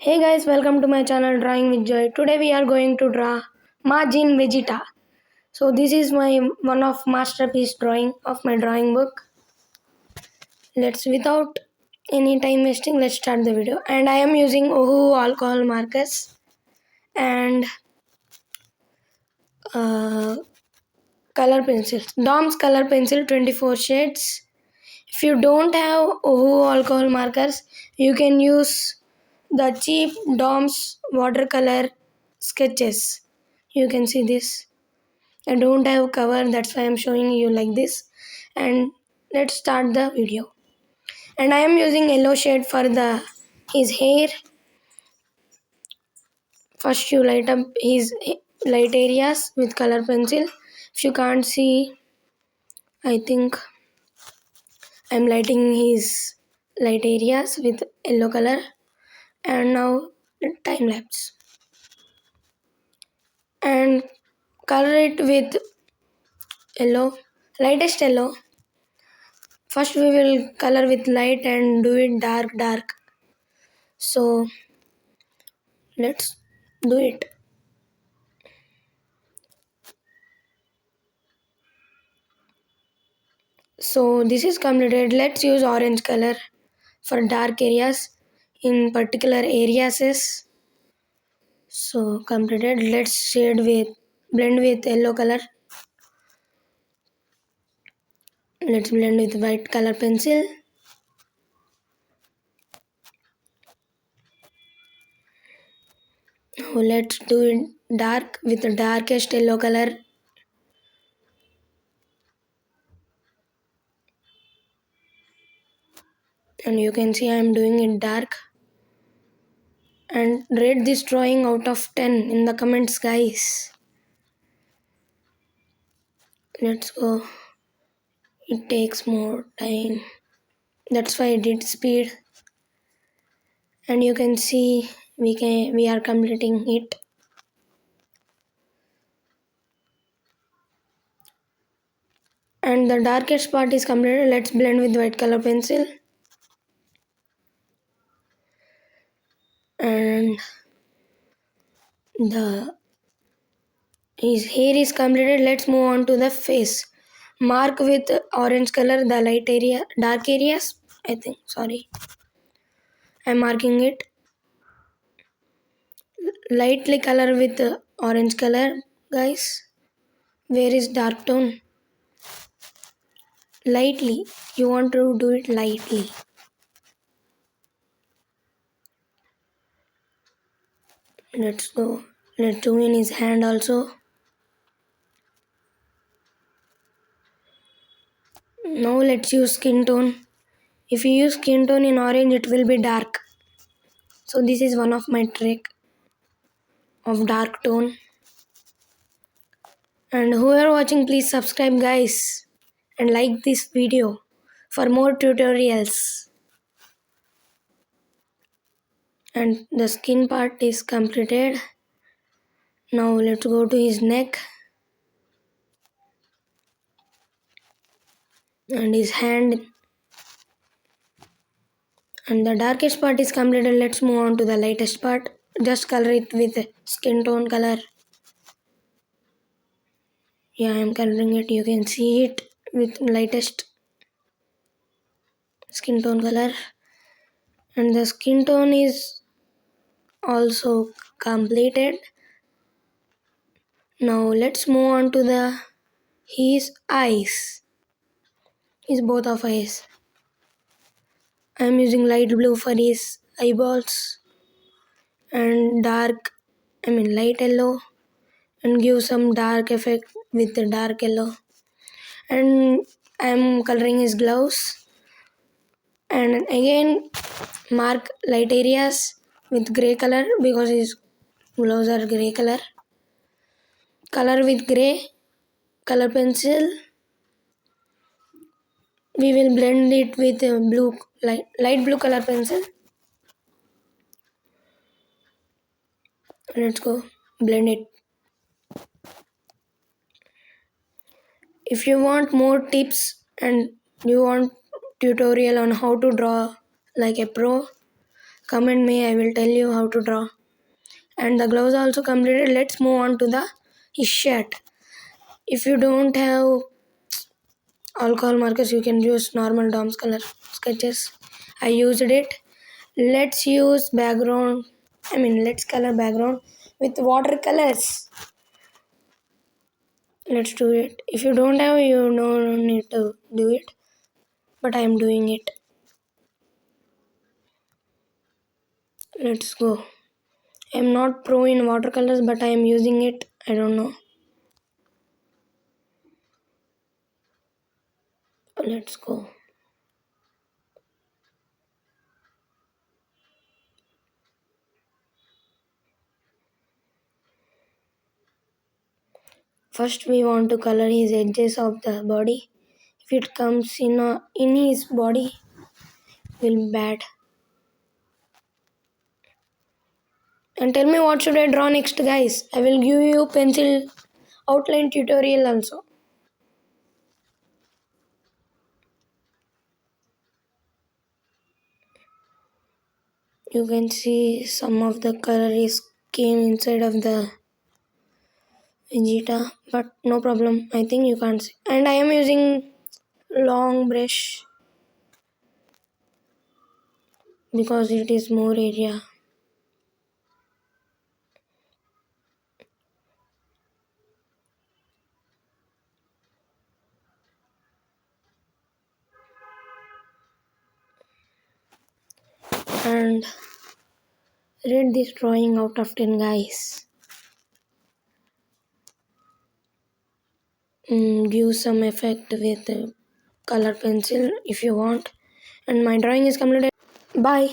Hey guys, welcome to my channel Drawing with Joy. Today we are going to draw Majin Vegeta. So this is my one of masterpiece drawing of my drawing book. Let's without any time wasting, let's start the video. And I am using Ohu alcohol markers and uh, color pencils. Dom's color pencil 24 shades. If you don't have Ohu alcohol markers, you can use the cheap Dom's watercolor sketches. You can see this. I don't have cover, that's why I'm showing you like this. And let's start the video. And I am using yellow shade for the his hair. First you light up his light areas with color pencil. If you can't see, I think I'm lighting his light areas with yellow color. And now time lapse. And color it with yellow, lightest yellow. First we will color with light and do it dark. So let's do it. So this is completed. Let's use orange color for dark areas in particular areas. So completed. Let's blend with yellow color. Let's blend with white color pencil. Now let's do it dark with the darkest yellow color. And you can see I am doing it dark. And rate this drawing out of 10 in the comments, guys. Let's go. It takes more time. That's why I did speed. And you can see we are completing it. And the darkest part is completed. Let's blend with white color pencil. And his hair is completed. Let's move on to the face. Mark with orange color the dark areas. I'm marking it. Lightly color with orange color, guys. Where is dark tone? Lightly. You want to do it lightly. Let's go. Let's do in his hand also. Now let's use skin tone. If you use skin tone in orange, it will be dark. So this is one of my trick of dark tone. And whoever watching, please subscribe, guys, and like this video for more tutorials. And the skin part is completed. Now let's go to his neck and his hand. And the darkest part is completed. Let's move on to the lightest part. Just color it with skin tone color. Yeah, I am coloring it. You can see it with lightest skin tone color. And the skin tone is also completed. Now let's move on to his eyes. His both of eyes. I am using light blue for his eyeballs and light yellow, and give some dark effect with the dark yellow. And I am coloring his gloves. And again mark light areas with grey color because his gloves are grey color. Color with grey color pencil. We will blend it with light blue color pencil. Let's go blend it. If you want more tips and you want tutorial on how to draw like a pro, Comment me, I will tell you how to draw. And the gloves also completed. Let's move on to the his shirt. If you don't have alcohol markers, you can use normal DOMS color sketches. I used it. Let's use background. Let's color background with watercolors. Let's do it. If you don't have, you no need to do it. But I am doing it. Let's go. I am not pro in watercolors, but I am using it. I don't know. Let's go. First, we want to color his edges of the body. If it comes in his body, will be bad. And tell me what should I draw next, guys. I will give you pencil outline tutorial also. You can see some of the color is came inside of the Vegeta, but no problem. I think you can't see. And I am using long brush because it is more area. And rate this drawing out of 10, guys. Give some effect with color pencil if you want. And my drawing is completed. Bye.